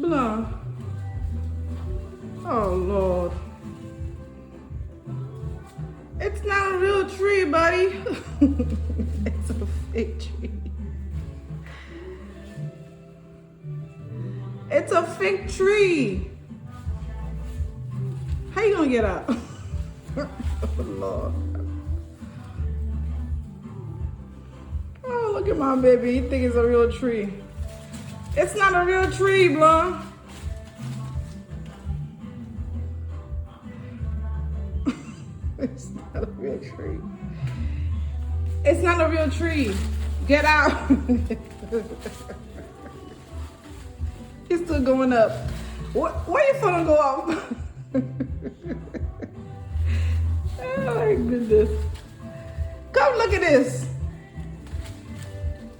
Blah. Oh, Lord. It's not a real tree, buddy. It's a fake tree. It's a fake tree. How you gonna get out? Oh, Lord. Oh, look at my baby. He think it's a real tree. It's not a real tree, Blonde. It's not a real tree. It's not a real tree. Get out. It's still going up. Where you gonna go up? Oh my goodness. Come look at this.